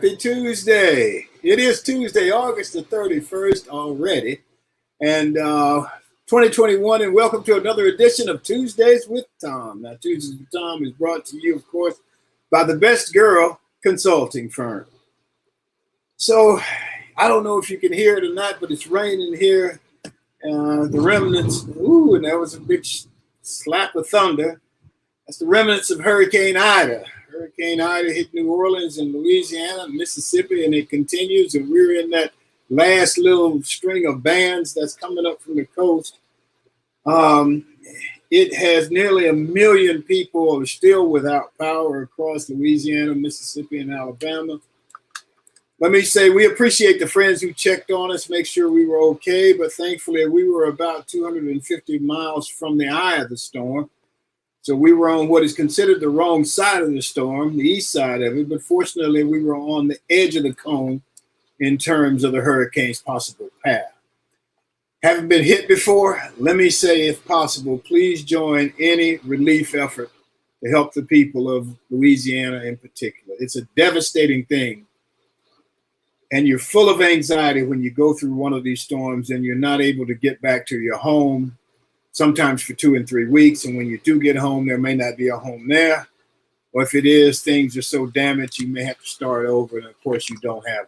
Happy Tuesday. It is Tuesday, August the 31st already, and 2021, and welcome to another edition of Tuesdays with Thom. Now, Tuesdays with Thom is brought to you, of course, by the Best Girl Consulting Firm. So, I don't know if you can hear it or not, but it's raining here. The remnants, ooh, and that was a big slap of thunder. That's the remnants of Hurricane Ida. Hurricane Ida hit New Orleans and Louisiana, Mississippi, and it continues. And we're in that last little string of bands that's coming up from the coast. It has nearly 1 million people are still without power across Louisiana, Mississippi, and Alabama. Let me say we appreciate the friends who checked on us, make sure we were okay. But thankfully, we were about 250 miles from the eye of the storm. So we were on what is considered the wrong side of the storm, the east side of it. But fortunately, we were on the edge of the cone in terms of the hurricane's possible path. Haven't been hit before? Let me say, if possible, please join any relief effort to help the people of Louisiana in particular. It's a devastating thing. And you're full of anxiety when you go through one of these storms and you're not able to get back to your home, sometimes for 2 and 3 weeks. And when you do get home, there may not be a home there. Or if it is, things are so damaged, you may have to start over. And of course, you don't have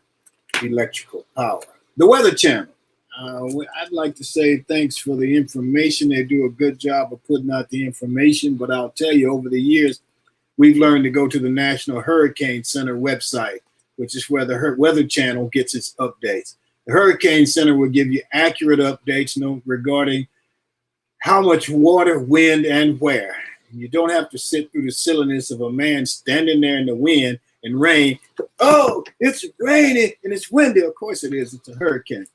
electrical power. The Weather Channel. I'd like to say thanks for the information. They do a good job of putting out the information. But I'll tell you, over the years, we've learned to go to the National Hurricane Center website, which is where the Weather Channel gets its updates. The Hurricane Center will give you accurate updates regarding how much water, wind, and where. You don't have to sit through the silliness of a man standing there in the wind and rain. Oh, it's raining and it's windy. Of course it is. It's a hurricane.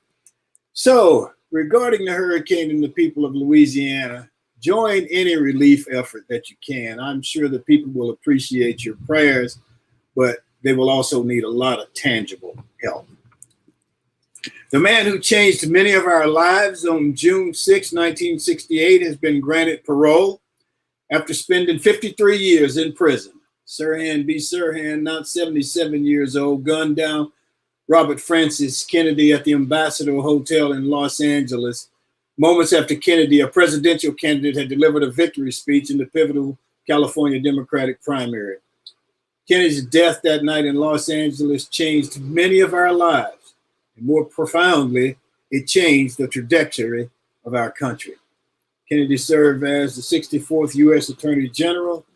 So, regarding the hurricane and the people of Louisiana, join any relief effort that you can. I'm sure the people will appreciate your prayers, but they will also need a lot of tangible help. The man who changed many of our lives on June 6, 1968 has been granted parole after spending 53 years in prison. Sirhan B. Sirhan, not 77 years old, gunned down Robert Francis Kennedy at the Ambassador Hotel in Los Angeles. Moments after Kennedy, a presidential candidate, had delivered a victory speech in the pivotal California Democratic primary. Kennedy's death that night in Los Angeles changed many of our lives. And more profoundly, it changed the trajectory of our country. Kennedy served as the 64th U.S. Attorney General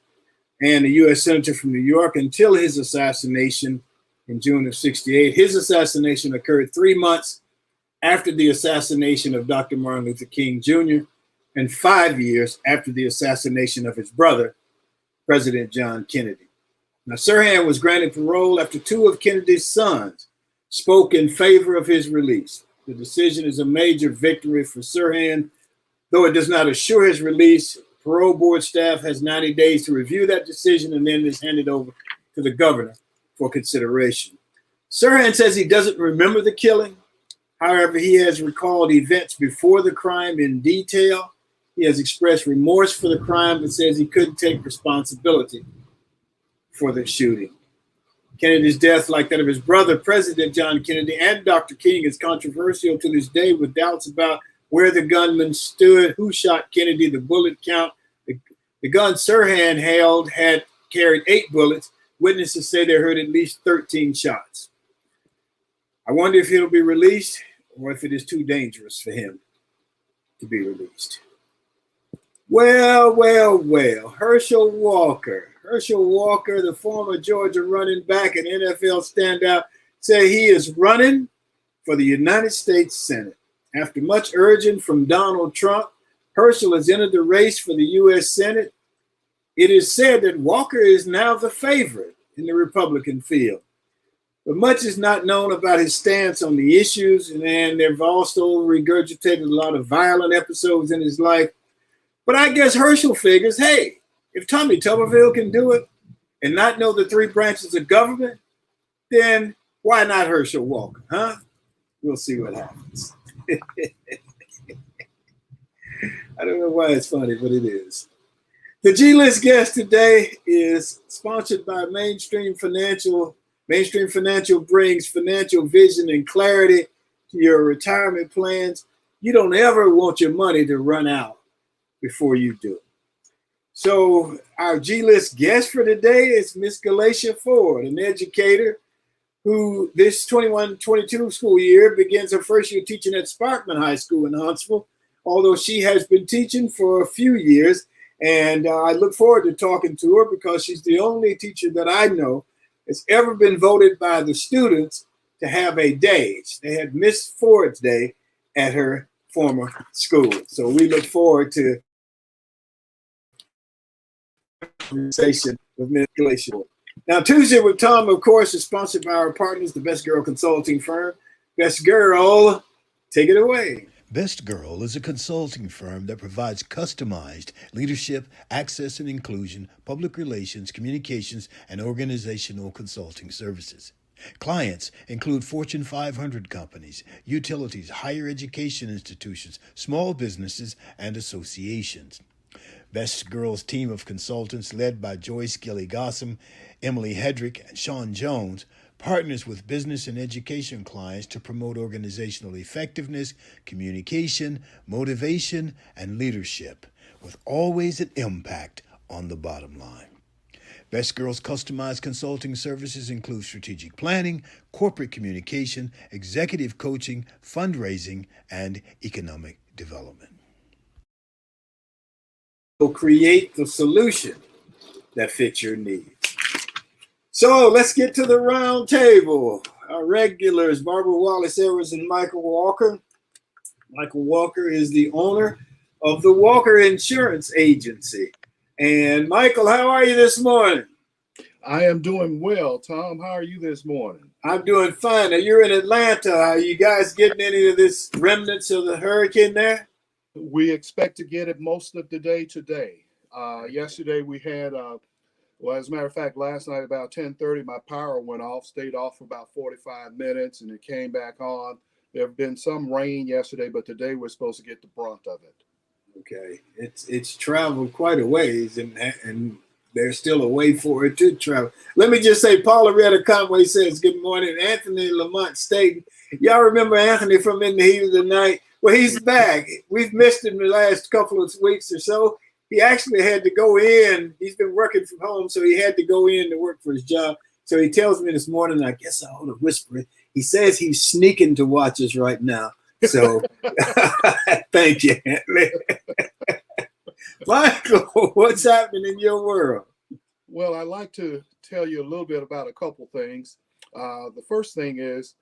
and a U.S. Senator from New York until his assassination in June of '68. His assassination occurred 3 months after the assassination of Dr. Martin Luther King Jr. and 5 years after the assassination of his brother, President John Kennedy. Now, Sirhan was granted parole after 2 of Kennedy's sons spoke in favor of his release. The decision is a major victory for Sirhan. Though it does not assure his release, parole board staff has 90 days to review that decision and then is handed over to the governor for consideration. Sirhan says he doesn't remember the killing. However, he has recalled events before the crime in detail. He has expressed remorse for the crime but says he couldn't take responsibility for the shooting. Kennedy's death, like that of his brother, President John Kennedy, and Dr. King, is controversial to this day, with doubts about where the gunman stood, who shot Kennedy, the bullet count. The gun Sirhan held had carried 8 bullets. Witnesses say they heard at least 13 shots. I wonder if he'll be released or if it is too dangerous for him to be released. Well, Herschel Walker. Herschel Walker, the former Georgia running back and NFL standout, said he is running for the United States Senate. After much urging from Donald Trump, Herschel has entered the race for the U.S. Senate. It is said that Walker is now the favorite in the Republican field. But much is not known about his stance on the issues, and they've also regurgitated a lot of violent episodes in his life. But I guess Herschel figures, hey, if Tommy Tuberville can do it and not know the 3 branches of government, then why not Herschel Walker, huh? We'll see what happens. I don't know why it's funny, but it is. The G-List guest today is sponsored by Mainstream Financial Mainstream Financial brings financial vision and clarity to your retirement plans. You don't ever want your money to run out before you do. So our G-list guest for today is Miss Galatia Ford, an educator who this 21-22 school year begins her first year teaching at Sparkman High School in Huntsville, although she has been teaching for a few years. And I look forward to talking to her because she's the only teacher that I know that's ever been voted by the students to have a day. They had Miss Ford's Day at her former school. So we look forward to conversation with Ms. Galatia. Now, Tuesday with Thom, of course, is sponsored by our partners, the Best Girl Consulting Firm. Best Girl, take it away. Best Girl is a consulting firm that provides customized leadership, access and inclusion, public relations, communications, and organizational consulting services. Clients include Fortune 500 companies, utilities, higher education institutions, small businesses, and associations. Best Girl's team of consultants, led by Joyce Gilly Gossom, Emily Hedrick, and Sean Jones, partners with business and education clients to promote organizational effectiveness, communication, motivation, and leadership, with always an impact on the bottom line. Best Girl's customized consulting services include strategic planning, corporate communication, executive coaching, fundraising, and economic development. Will create the solution that fits your needs. So let's get to the round table. Our regulars, Barbara Wallace Evers and Mychal Walker. Mychal Walker is the owner of the Walker Insurance Agency. And Mychal, how are you this morning? I am doing well. Thom, how are you this morning? I'm doing fine. Now, you're in Atlanta. Are you guys getting any of this remnants of the hurricane there? We expect to get it most of the day today. Yesterday we had, well, as a matter of fact, last night about 10:30, my power went off, stayed off for about 45 minutes, and it came back on. There have been some rain yesterday, but today we're supposed to get the brunt of it. Okay. It's traveled quite a ways, and there's still a way for it to travel. Let me just say, Pauloretta Conway says, good morning. Anthony Lamont Staten. Y'all remember Anthony from In the Heat of the Night? Well, he's back. We've missed him the last couple of weeks or so. He actually had to go in. He's been working from home, so he had to go in to work for his job. So he tells me this morning, I guess I ought to whisper it. He says he's sneaking to watch us right now. So thank you, Anthony. Mychal, what's happening in your world? Well, I'd like to tell you a little bit about a couple things. The first thing is,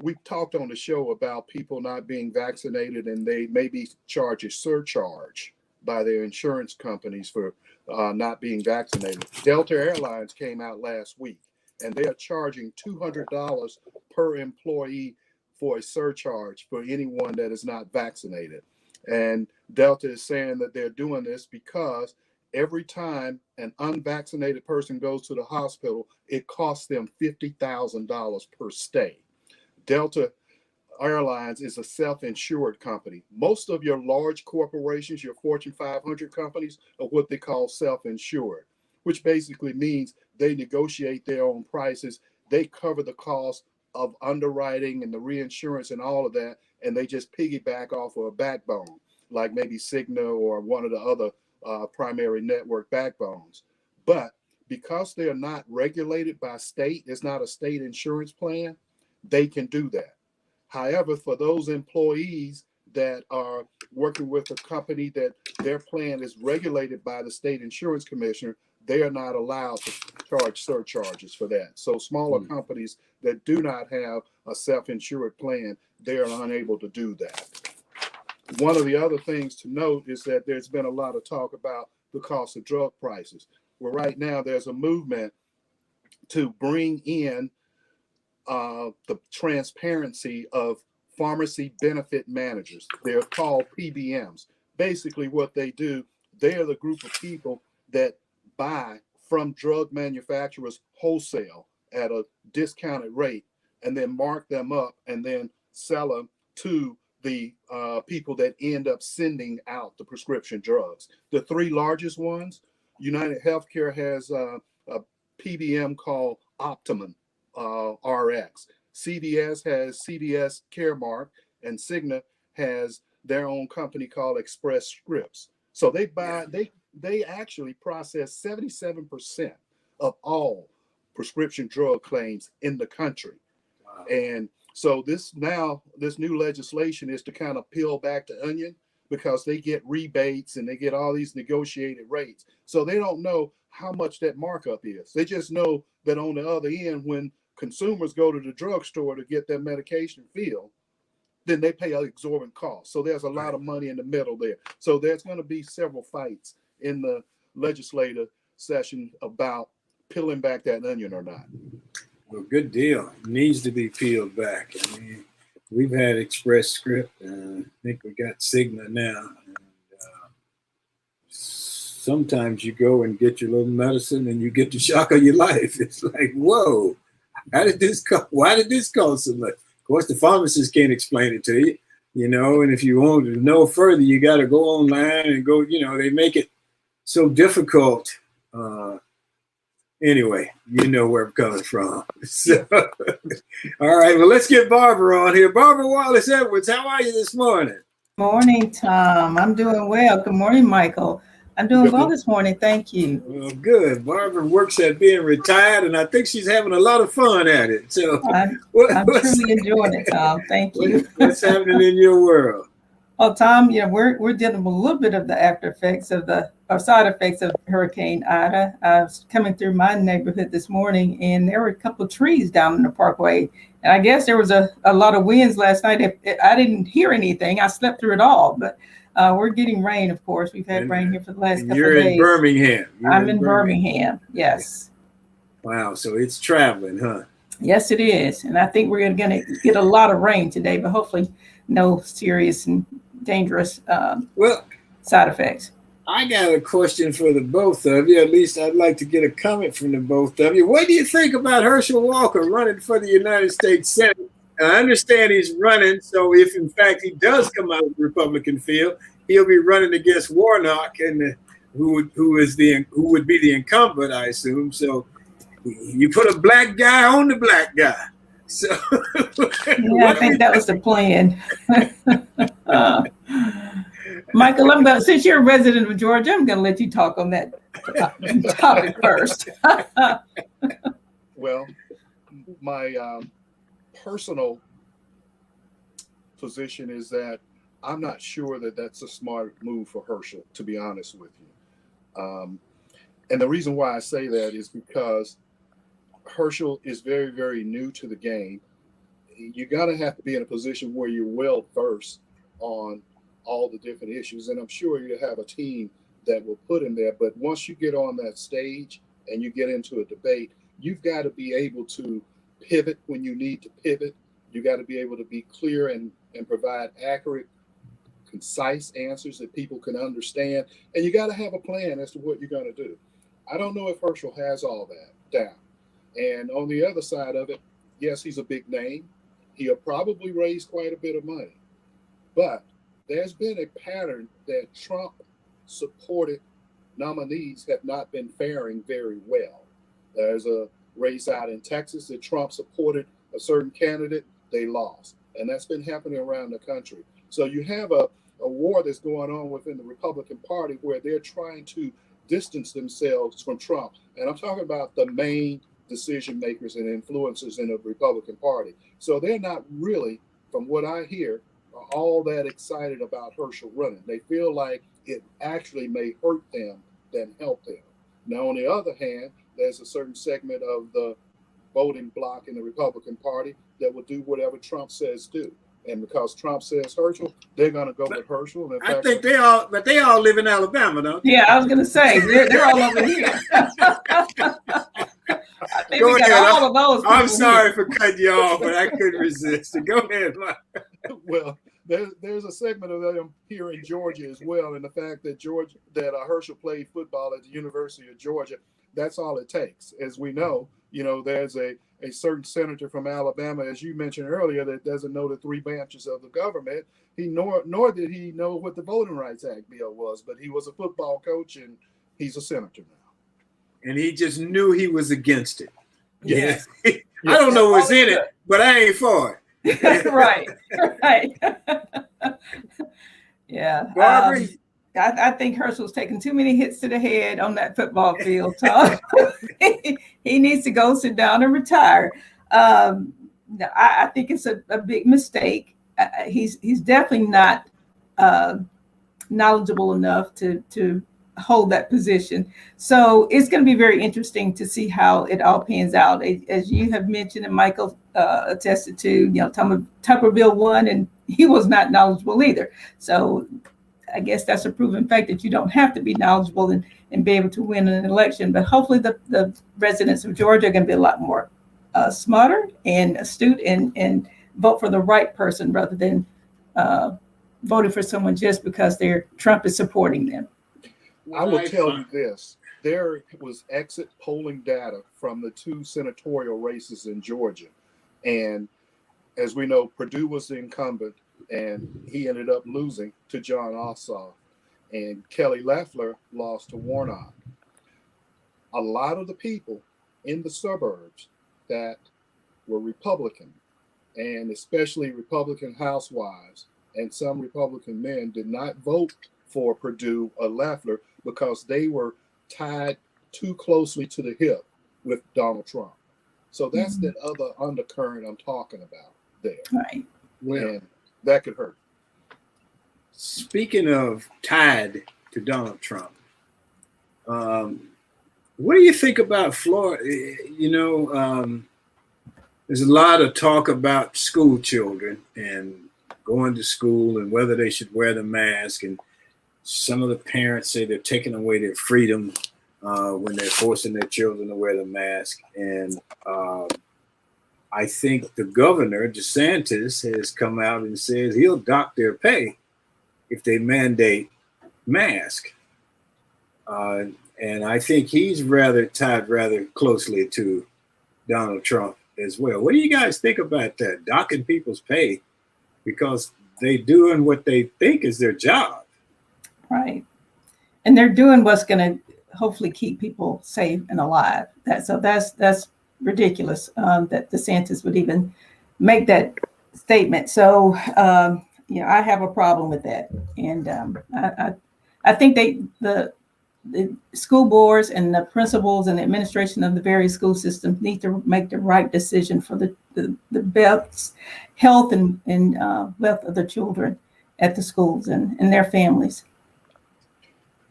we've talked on the show about people not being vaccinated and they maybe charge a surcharge by their insurance companies for not being vaccinated. Delta Airlines came out last week and they are charging $200 per employee for a surcharge for anyone that is not vaccinated. And Delta is saying that they're doing this because every time an unvaccinated person goes to the hospital, it costs them $50,000 per stay. Delta Airlines is a self-insured company. Most of your large corporations, your Fortune 500 companies, are what they call self-insured, which basically means they negotiate their own prices. They cover the cost of underwriting and the reinsurance and all of that, and they just piggyback off of a backbone, like maybe Cigna or one of the other primary network backbones. But because they're not regulated by state, it's not a state insurance plan, they can do that. However, for those employees that are working with a company that their plan is regulated by the state insurance commissioner, they are not allowed to charge surcharges for that. So smaller companies that do not have a self-insured plan, they are unable to do that. One of the other things to note is that there's been a lot of talk about the cost of drug prices. Well, right now there's a movement to bring in the transparency of pharmacy benefit managers. They're called PBMs. Basically what they do, they're the group of people that buy from drug manufacturers wholesale at a discounted rate and then mark them up and then sell them to the people that end up sending out the prescription drugs. The three largest ones, United Healthcare has a PBM called Optimum, RX. CVS has CVS Caremark, and Cigna has their own company called Express Scripts. So they buy, they actually process 77% of all prescription drug claims in the country. Wow. And so this new legislation is to kind of peel back the onion, because they get rebates and they get all these negotiated rates. So they don't know how much that markup is. They just know that on the other end, when consumers go to the drugstore to get their medication filled, then they pay an exorbitant cost. So there's a lot of money in the middle there. So there's going to be several fights in the legislative session about peeling back that onion or not. Well, good deal. It needs to be peeled back. I mean, we've had Express Script. I think we got Cigna now. And, sometimes you go and get your little medicine and you get the shock of your life. It's like, whoa, how did this come? Why did this cost so much? Of course, the pharmacist can't explain it to you, and if you want to know further, you got to go online and go, they make it so difficult. Anyway, you know where I'm coming from. So, all right, well, let's get Barbara on here. Barbara Wallace Edwards, how are you this morning? Morning, Tom. I'm doing well. Good morning, Mychal. I'm doing well this morning. Thank you. Well, good. Barbara works at being retired, and I think she's having a lot of fun at it. So I'm truly enjoying it, Tom. Thank you. What's happening in your world? Well, Tom, we're dealing with a little bit of the after effects or side effects of Hurricane Ida. I was coming through my neighborhood this morning, and there were a couple of trees down in the parkway. And I guess there was a lot of winds last night. I didn't hear anything. I slept through it all, but we're getting rain, of course. We've had rain here for the last couple of days. You're in Birmingham. I'm in Birmingham, yes. Wow, so it's traveling, huh? Yes, it is. And I think we're going to get a lot of rain today, but hopefully no serious and dangerous side effects. I got a question for the both of you. At least I'd like to get a comment from the both of you. What do you think about Herschel Walker running for the United States Senate? And I understand he's running, so if in fact he does come out of the Republican field, he'll be running against Warnock, and who would be the incumbent, I assume. So you put a black guy on the black guy. So yeah, I think that was the plan. Mychal, since you're a resident of Georgia, I'm going to let you talk on that topic first. Well, my personal position is that I'm not sure that that's a smart move for Herschel, to be honest with you. And the reason why I say that is because Herschel is very, very new to the game. You're going to have to be in a position where you're well versed on all the different issues. And I'm sure you have a team that will put him there. But once you get on that stage and you get into a debate, you've got to be able to pivot when you need to pivot. You got to be able to be clear and provide accurate, concise answers that people can understand. And you got to have a plan as to what you're going to do. I don't know if Herschel has all that down. And on the other side of it, yes, he's a big name. He'll probably raise quite a bit of money. But there's been a pattern that Trump-supported nominees have not been faring very well. There's a race out in Texas that Trump supported a certain candidate, they lost. And that's been happening around the country. So you have a war that's going on within the Republican Party where they're trying to distance themselves from Trump. And I'm talking about the main decision makers and influencers in the Republican Party. So they're not really, from what I hear, all that excited about Herschel running. They feel like it actually may hurt them than help them. Now, on the other hand, there's a certain segment of the voting bloc in the Republican Party that will do whatever Trump says do. And because Trump says Herschel, they're going to go with Herschel. And I think they all live in Alabama, don't they? Yeah, I was going to say, they're all over here. I think Go we got ahead. all of those. I'm sorry for cutting you off, but I couldn't resist. Go ahead, Mike. Well, there's a segment of them here in Georgia as well, and the fact that Herschel played football at the University of Georgia, that's all it takes. As we know, there's a certain senator from Alabama, as you mentioned earlier, that doesn't know the three branches of the government. Nor did he know what the Voting Rights Act bill was, but he was a football coach and he's a senator now. And he just knew he was against it. Yeah. Yes. I don't know what's in it, but I ain't for it. Right. Right. Yeah. Barbara, I think Herschel's taking too many hits to the head on that football field, Tom. He needs to go sit down and retire. No, I think it's a big mistake. He's definitely not knowledgeable enough to hold that position. So it's going to be very interesting to see how it all pans out. As you have mentioned, and Mychal attested to, Tuberville won, and he was not knowledgeable either. So I guess that's a proven fact that you don't have to be knowledgeable and be able to win an election. But hopefully the residents of Georgia are going to be a lot more smarter and astute and vote for the right person rather than voting for someone just because Trump is supporting them. I will tell you this. There was exit polling data from the 2 senatorial races in Georgia. And as we know, Perdue was the incumbent, and he ended up losing to John Ossoff. And Kelly Loeffler lost to Warnock. A lot of the people in the suburbs that were Republican, and especially Republican housewives and some Republican men, did not vote for Perdue or Loeffler because they were tied too closely to the hip with Donald Trump. So that's the other undercurrent I'm talking about there. Right. well, And that could hurt. speaking of tied to Donald Trump, what do you think about Florida? There's a lot of talk about school children and going to school and whether they should wear the mask. And some of the parents say they're taking away their freedom when they're forcing their children to wear the mask. And I think the governor, DeSantis, has come out and says he'll dock their pay if they mandate mask. And I think he's tied rather closely to Donald Trump as well. What do you guys think about that? Docking people's pay because they doing what they think is their job. Right. And they're doing what's going to hopefully keep people safe and alive. That's ridiculous that DeSantis would even make that statement. So, I have a problem with that. And I think the school boards and the principals and the administration of the various school systems need to make the right decision for the best health and wealth of the children at the schools and their families.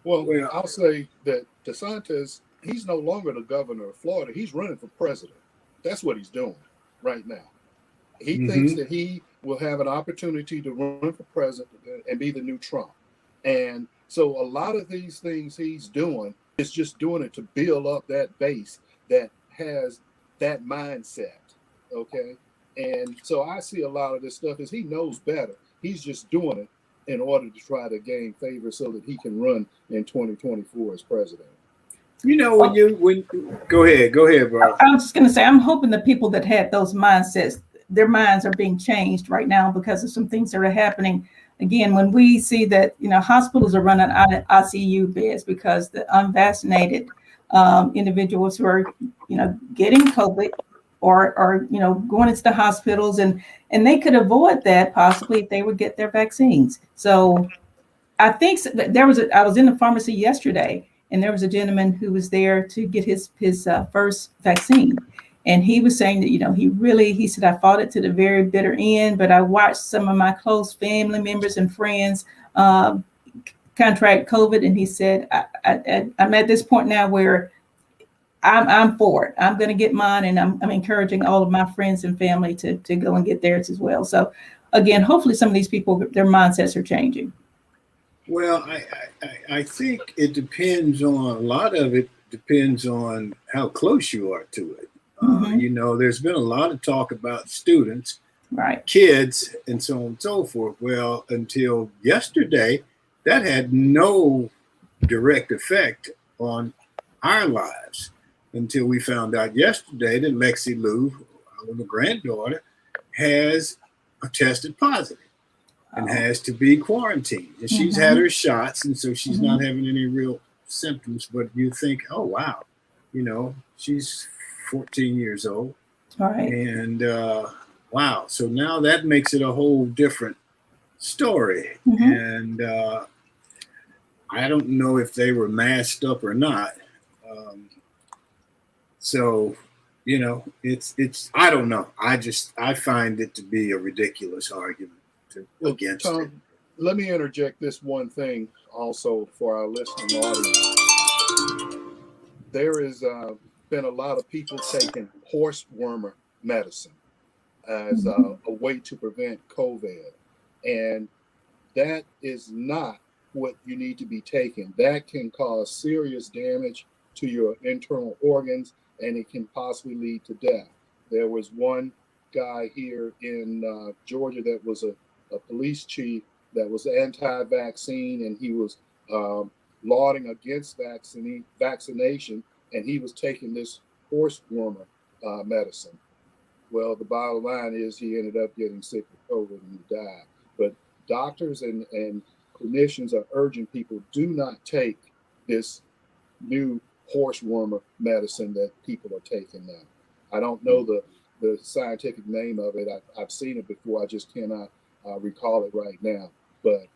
Well, I'll say that DeSantis, he's no longer the governor of Florida. He's running for president. That's what he's doing right now. He thinks that he will have an opportunity to run for president and be the new Trump. And so a lot of these things he's doing is just doing it to build up that base that has that mindset, okay? And so I see a lot of this stuff as he knows better. He's just doing it in order to try to gain favor so that he can run in 2024 as president. Go ahead, bro. I was just going to say, I'm hoping the people that had those mindsets, their minds are being changed right now because of some things that are happening. Again, when we see that, hospitals are running out of ICU beds because the unvaccinated individuals who are, getting COVID or going into the hospitals and they could avoid that possibly if they would get their vaccines. So I think that I was in the pharmacy yesterday and there was a gentleman who was there to get his first vaccine. And he was saying that, he said, I fought it to the very bitter end, but I watched some of my close family members and friends contract COVID. And he said, I'm at this point now where I'm for it. I'm going to get mine. And I'm encouraging all of my friends and family to go and get theirs as well. So again, hopefully some of these people, their mindsets are changing. Well, I think it depends on, a lot of it depends on how close you are to it. There's been a lot of talk about students, right, kids, and so on and so forth. Well, until yesterday, that had no direct effect on our lives until we found out yesterday that Lexi Lou, our granddaughter, has tested positive and has to be quarantined. And she's had her shots, and so she's not having any real symptoms. But you think, oh, wow, she's 14 years old. All right. And wow, so now that makes it a whole different story. Mhm. And I don't know if they were masked up or not. So, you know, it's I don't know. I find it to be a ridiculous argument against Thom, it. let me interject this one thing also for our listening audience. There has been a lot of people taking horse wormer medicine as a way to prevent COVID. And that is not what you need to be taking. That can cause serious damage to your internal organs, and it can possibly lead to death. There was one guy here in Georgia that was a police chief that was anti-vaccine, and he was lauding against vaccination, and he was taking this horse wormer medicine. Well, the bottom line is he ended up getting sick with COVID and he died. But doctors and clinicians are urging people, do not take this new horse wormer medicine that people are taking now. I don't know the scientific name of it. I've seen it before. I just cannot recall it right now. But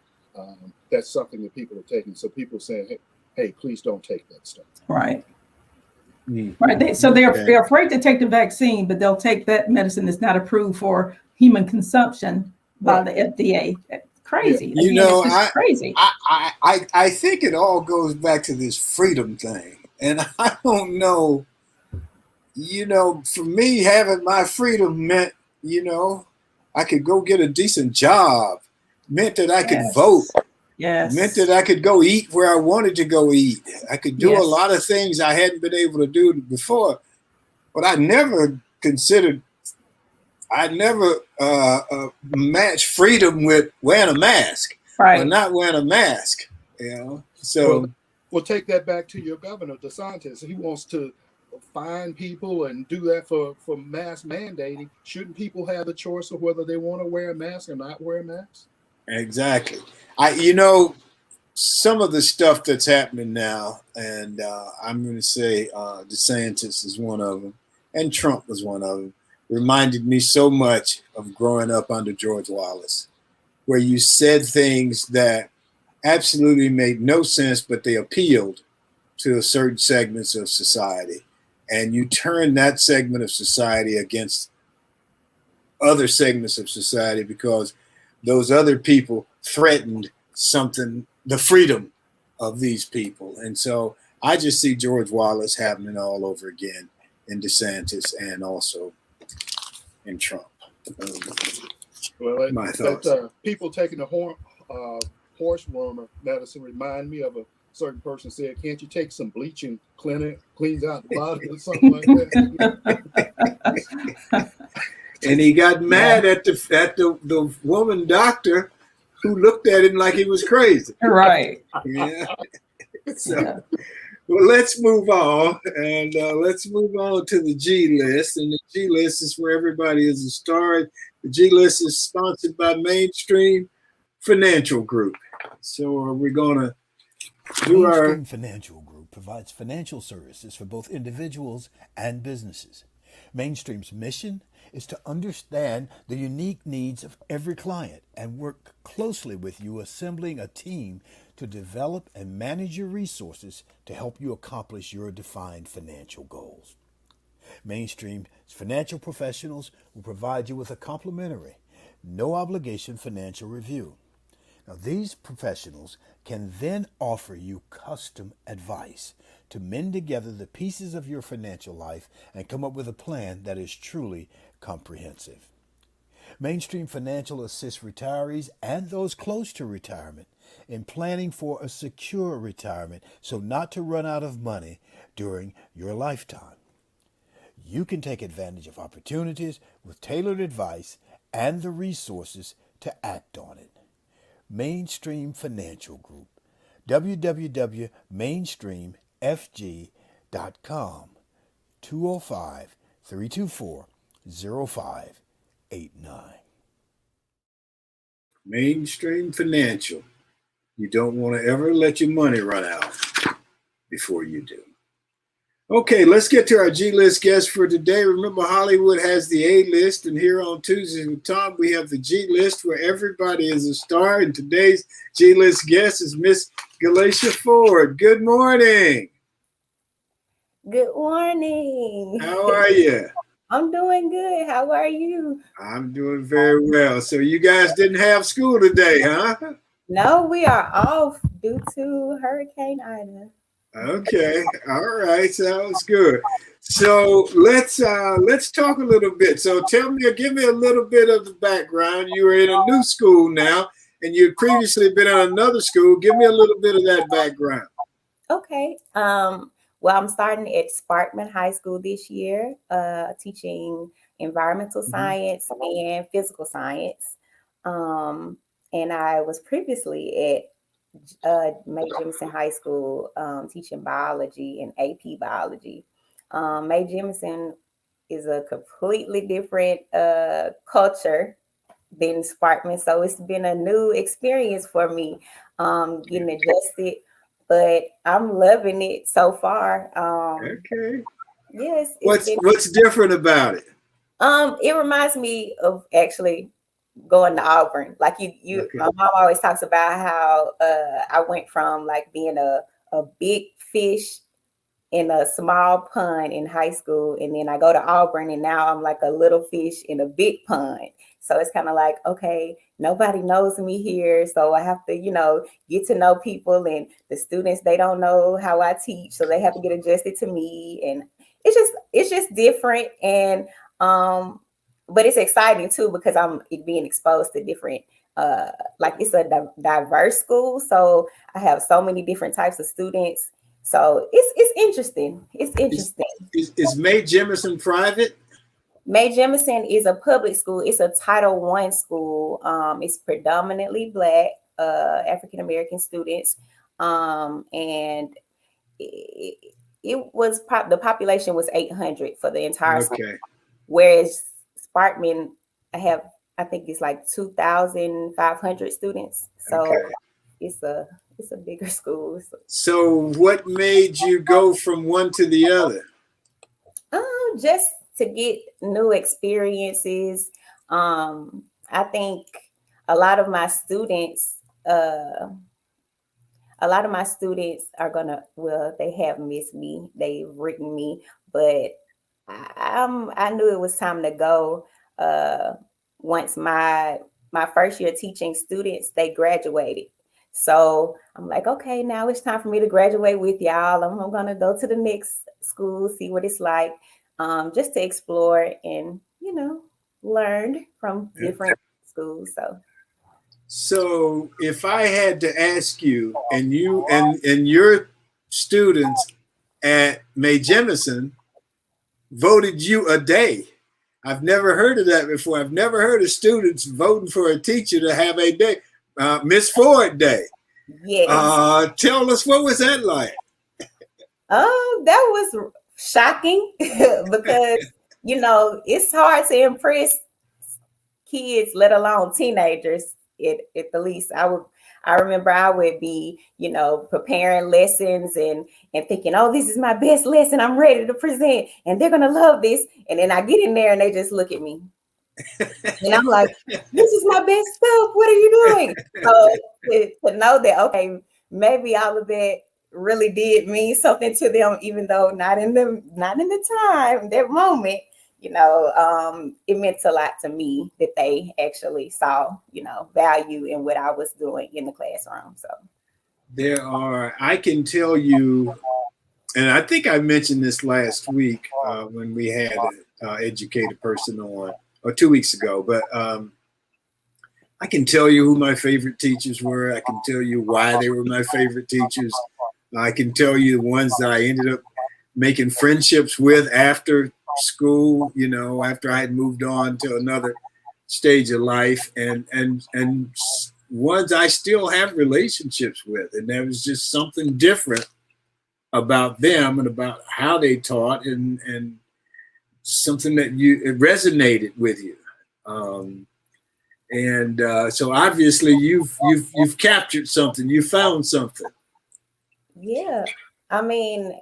that's something that people are taking. So people are saying, hey, please don't take that stuff. Right. Mm. Right. They're afraid to take the vaccine, but they'll take that medicine that's not approved for human consumption by the FDA. Crazy. You Again, know, it's just crazy. I think it all goes back to this freedom thing. And I don't know, you know, for me, having my freedom meant, you know, I could go get a decent job, meant that I could vote. Yes. Meant that I could go eat where I wanted to go eat. I could do a lot of things I hadn't been able to do before. But I never matched freedom with wearing a mask or not wearing a mask. You know, so we'll take that back to your governor, DeSantis. He wants to fine people and do that for mask mandating. Shouldn't people have the choice of whether they want to wear a mask or not wear a mask? Exactly. You know, some of the stuff that's happening now, and I'm going to say DeSantis is one of them, and Trump was one of them, reminded me so much of growing up under George Wallace, where you said things that absolutely made no sense, but they appealed to certain segments of society. And you turn that segment of society against other segments of society because those other people threatened the freedom of these people. And so I just see George Wallace happening all over again in DeSantis and also in Trump. Well, my thoughts. People taking the horse wormer medicine remind me of a certain person said, can't you take some bleach and cleans out the body or something like that? And he got mad at the woman doctor who looked at him like he was crazy. Right. Yeah. So, well, let's move on. And let's move on to the G list. And the G list is where everybody is a star. The G list is sponsored by Mainstream Financial Group. So we're going to do Mainstream Financial Group provides financial services for both individuals and businesses. Mainstream's mission is to understand the unique needs of every client and work closely with you, assembling a team to develop and manage your resources to help you accomplish your defined financial goals. Mainstream's financial professionals will provide you with a complimentary, no obligation financial review. Now, these professionals can then offer you custom advice to mend together the pieces of your financial life and come up with a plan that is truly comprehensive. Mainstream Financial assists retirees and those close to retirement in planning for a secure retirement so not to run out of money during your lifetime. You can take advantage of opportunities with tailored advice and the resources to act on it. Mainstream Financial Group, www.mainstreamfg.com, 205-324-0589. Mainstream Financial. You don't want to ever let your money run out before you do. Okay, let's get to our G-list guest for today. Remember, Hollywood has the A-list, and here on Tuesdays with Thom, we have the G-list where everybody is a star. And today's G-list guest is Miss Galatia Ford. Good morning. Good morning. How are you? I'm doing good. How are you? I'm doing very well. So you guys didn't have school today, huh? No, we are off due to Hurricane Ida. Okay, all right, sounds good. So let's talk a little bit. So give me a little bit of the background. You are in a new school now, and you'd previously been at another school. Give me a little bit of that background. Okay. Well, I'm starting at Sparkman High School this year, teaching environmental science and physical science. And I was previously at May Jemison High School, teaching biology and AP biology. May Jemison is a completely different culture than Sparkman, so it's been a new experience for me, getting adjusted. But I'm loving it so far. Okay. Yes. What's different about it? It reminds me of actually going to Auburn. Like you Okay. My mom always talks about how I went from like being a big fish in a small pond in high school, and then I go to Auburn and now I'm like a little fish in a big pond. So it's kind of like, okay, nobody knows me here, so I have to, get to know people, and the students, they don't know how I teach, so they have to get adjusted to me, and it's just different. And but it's exciting too, because I'm being exposed to different, like it's a diverse school, so I have so many different types of students. So it's interesting. It's interesting. Is May Jemison private? May Jemison is a public school. It's a Title I school. It's predominantly Black, African American students, and it was the population was 800 for the entire school. Okay. Whereas Sparkman, I think it's like 2,500 students. So Okay. it's a bigger school. So what made you go from one to the other? Just to get new experiences. I think a lot of my students are they have missed me. They've written me, but I knew it was time to go. Once my first year teaching students, they graduated. So I'm like, okay, now it's time for me to graduate with y'all. I'm gonna go to the next school, see what it's like, just to explore and learn from different schools. So if I had to ask you, and you and your students at May Jemison voted you a day. I've never heard of that before. I've never heard of students voting for a teacher to have a day, Miss Ford Day. Yes. Tell us, what was that like? That was shocking because it's hard to impress kids, let alone teenagers. At the least, I remember I would be, preparing lessons and thinking, oh, this is my best lesson. I'm ready to present, and they're gonna love this. And then I get in there and they just look at me, and I'm like, this is my best stuff. What are you doing? So to know that, okay, maybe all of that really did mean something to them, even though not in the time, that moment. It meant a lot to me that they actually saw, value in what I was doing in the classroom. So I can tell you, and I think I mentioned this last week when we had an educator person on, or 2 weeks ago, but I can tell you who my favorite teachers were. I can tell you why they were my favorite teachers. I can tell you the ones that I ended up making friendships with after school, after I had moved on to another stage of life, and ones I still have relationships with. And there was just something different about them and about how they taught, and something that it resonated with you. So obviously you've captured something, you found something. Yeah, I mean,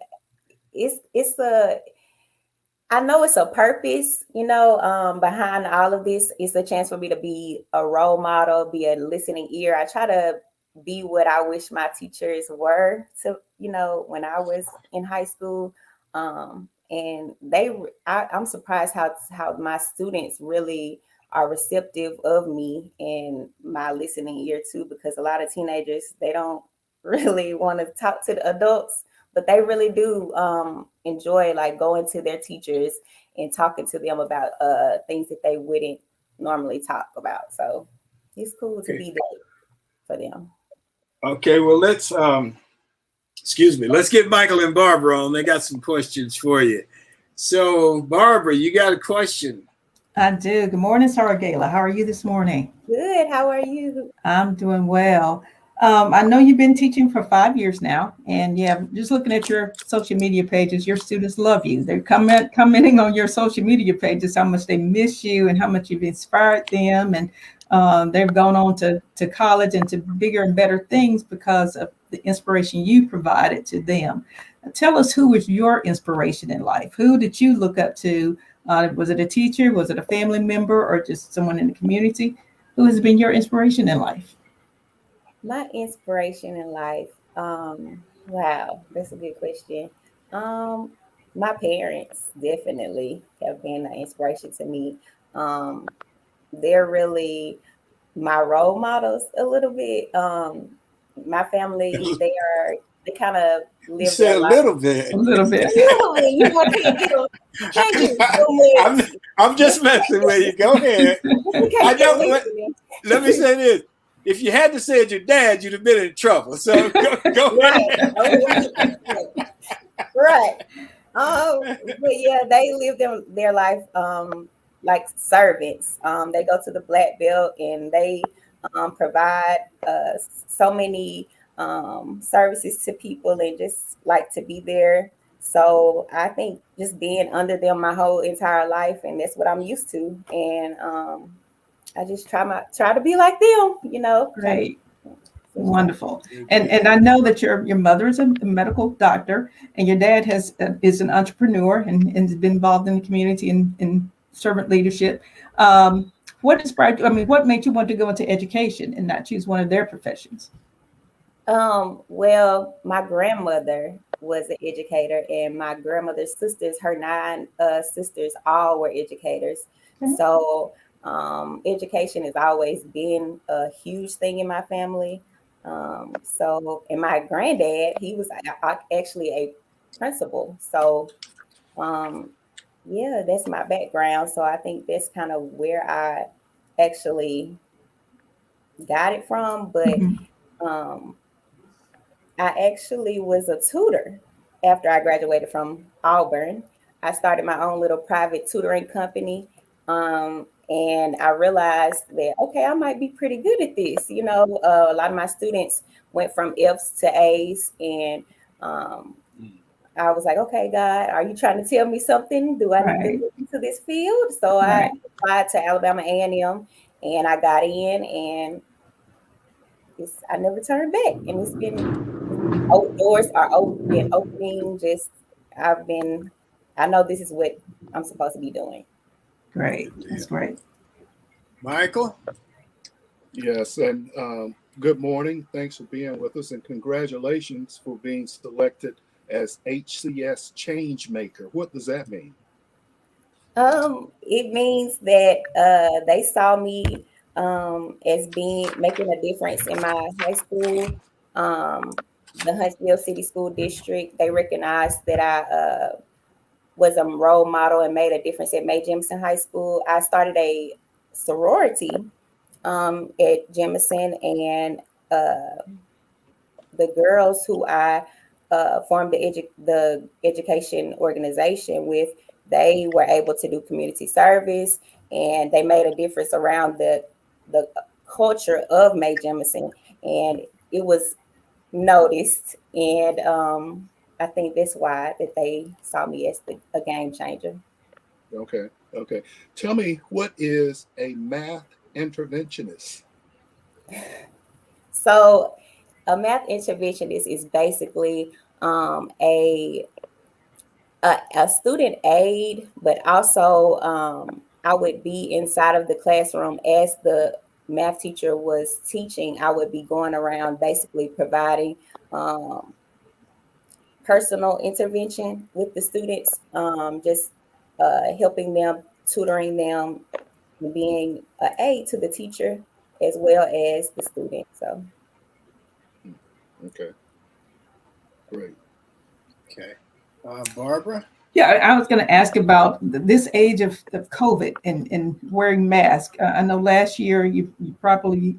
I know it's a purpose, behind all of this. It's a chance for me to be a role model, be a listening ear. I try to be what I wish my teachers were to, when I was in high school. And I'm surprised how my students really are receptive of me and my listening ear too, because a lot of teenagers, they don't really want to talk to the adults, but they really do enjoy like going to their teachers and talking to them about things that they wouldn't normally talk about. So it's cool to be there for them. Okay, well, let's get Mychal and Barbara on. They got some questions for you. So, Barbara, you got a question? I do. Good morning, Sarah Gala. How are you this morning? Good. How are you? I'm doing well. I know you've been teaching for 5 years now, and yeah, just looking at your social media pages, your students love you. They're commenting on your social media pages how much they miss you and how much you've inspired them, and they've gone on to college and to bigger and better things because of the inspiration you provided to them. Tell us, who was your inspiration in life? Who did you look up to? Was it a teacher? Was it a family member, or just someone in the community? Who has been your inspiration in life? My inspiration in life. Wow, that's a good question. My parents definitely have been an inspiration to me. They're really my role models a little bit. My family, they kind of You live said their a life. little bit. A little bit. Can't get too much. I'm just messing with you. Go ahead. I don't. Let me say this. If you had to say it your dad, you'd have been in trouble. So go ahead. Right. But yeah, they live their life like servants. They go to the black belt and they provide so many services to people and just like to be there. So I think just being under them my whole entire life, and that's what I'm used to. And I just try to be like them. Great. Wonderful. And I know that your mother is a medical doctor, and your dad is an entrepreneur and has been involved in the community and in servant leadership. What inspired you? I mean, what made you want to go into education and not choose one of their professions? Well, my grandmother was an educator, and my grandmother's sisters, her 9 sisters, all were educators. Okay. So education has always been a huge thing in my family. And my granddad, he was actually a principal. So yeah, that's my background. So I think that's kind of where I actually got it from. But um, I actually was a tutor after I graduated from Auburn. I started my own little private tutoring company. And I realized that, okay, I might be pretty good at this. A lot of my students went from F's to A's. And I was like, okay, God, are you trying to tell me something? Do I need to get into this field? So I applied to Alabama A&M and I got in, and I never turned back. And it's been doors are opening. I know this is what I'm supposed to be doing. Great. That's great. Mychal? Yes, and good morning. Thanks for being with us, and congratulations for being selected as HCS Change Maker. What does that mean? It means that they saw me as making a difference in my high school, the Huntsville City School District. They recognized that I was a role model and made a difference at May Jemison High School. I started a sorority at Jemison, and the girls who I formed the education organization with, they were able to do community service, and they made a difference around the culture of May Jemison, and it was noticed. And I think that's why that they saw me as a game changer. Okay. Tell me, what is a math interventionist? So a math interventionist is basically a A student aide, but also I would be inside of the classroom as the math teacher was teaching. I would be going around basically providing personal intervention with the students, just helping them, tutoring them, being an aide to the teacher as well as the student. So, Okay, great. Okay. Barbara? Yeah, I was going to ask about this age of COVID and wearing masks. I know last year you probably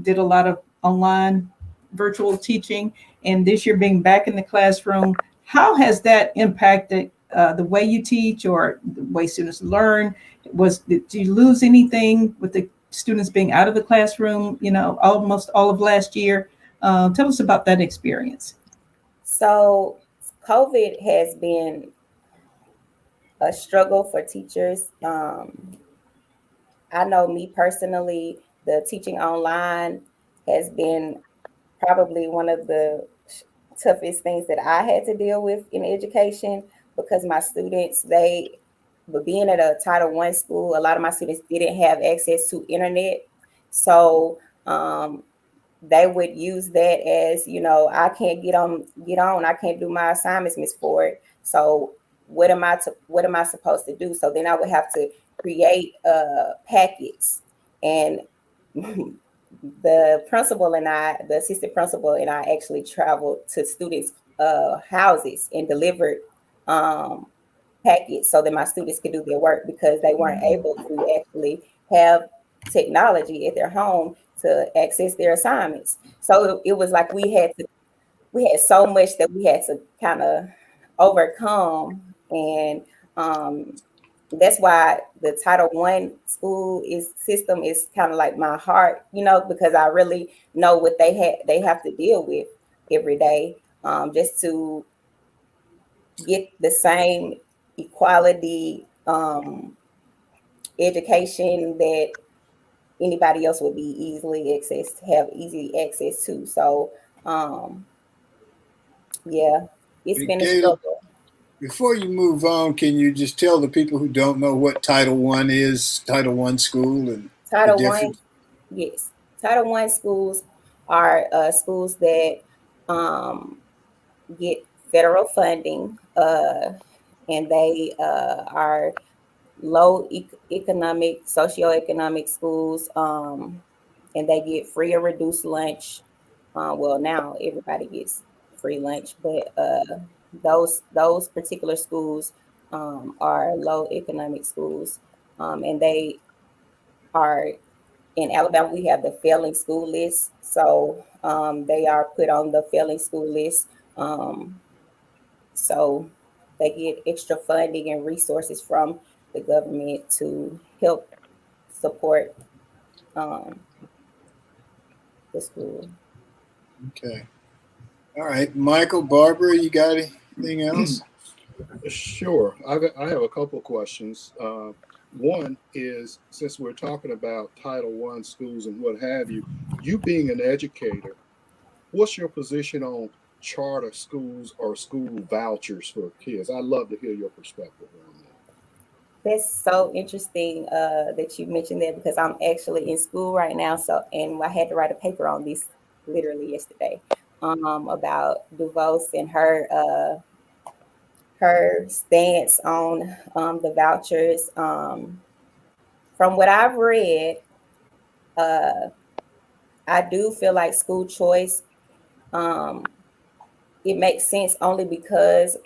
did a lot of online virtual teaching, and this year being back in the classroom, how has that impacted the way you teach or the way students learn? Did you lose anything with the students being out of the classroom, almost all of last year? Tell us about that experience. so COVID has been a struggle for teachers. I know me personally, the teaching online has been probably one of the toughest things that I had to deal with in education because my students, but being at a Title I school, a lot of my students didn't have access to internet. So they would use that as, I can't get on, I can't do my assignments, Miss Ford. So what am I supposed to do? So then I would have to create packets, and the principal and the assistant principal and I actually traveled to students' houses and delivered packets so that my students could do their work because they weren't able to actually have technology at their home to access their assignments. So it was like we had so much that we had to kind of overcome, and that's why the Title I school system is kind of like my heart, because I really know what they have to deal with every day, just to get the same equality education that anybody else would be have easy access to. So yeah, it's been a Educator, struggle. before you move on, can you just tell the people who don't know what Title I is, Title I school, and the Title I, difference? yes, Title I schools are schools that get federal funding, and they are low economic, socioeconomic schools, and they get free or reduced lunch. Well, now everybody gets free lunch, but those particular schools are low economic schools, and they are in Alabama. We have the failing school list, so they are put on the failing school list. So they get extra funding and resources from the government to help support um, the school. Okay. All right. Mychal, Barbara, you got anything else? Sure. I have a couple of questions. One is, since we're talking about Title I schools and what have you, you being an educator, what's your position on charter schools or school vouchers for kids? I'd love to hear your perspective on that. That's so interesting that you mentioned that because I'm actually in school right now. So, and I had to write a paper on this literally yesterday about DuVos and her stance on the vouchers. From what I've read, uh, I do feel like school choice. Um, it makes sense only because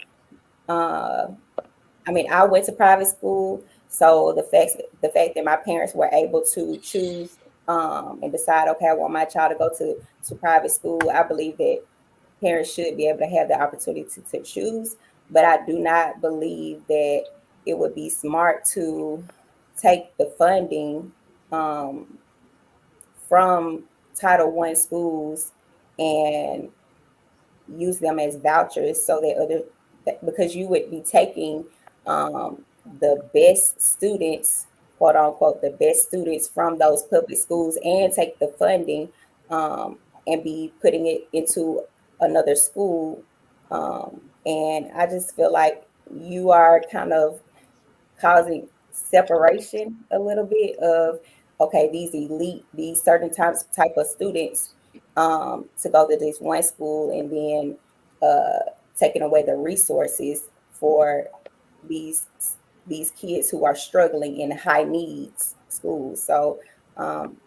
uh, I went to private school, so the fact that my parents were able to choose and decide, okay, I want my child to go to private school. I believe that parents should be able to have the opportunity to choose, but I do not believe that it would be smart to take the funding um, from Title I schools and use them as vouchers so because you would be taking the best students, quote unquote, the best students from those public schools and take the funding and be putting it into another school. And I just feel like you are kind of causing separation a little bit of, okay, these certain type of students to go to this one school, and then taking away the resources for these these kids who are struggling in high needs schools. So